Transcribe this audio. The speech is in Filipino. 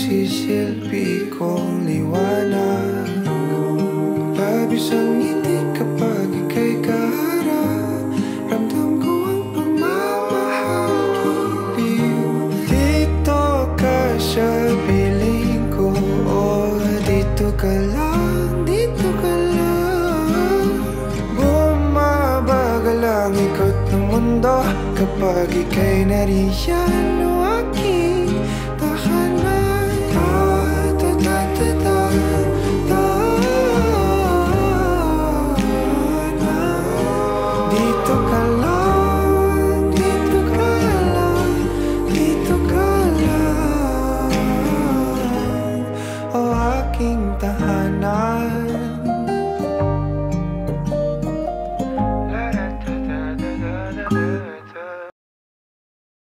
nagsisilbi kong liwanag. Labis ang ngiti kapag ika'y kaharap. Ramdam ko ang pagmamahal, giliw. Dito ka sa piling ko, oh, dito ka lang, dito ka lang. Bumabagal ang ikot ng mundo kapag ika'y nariyan.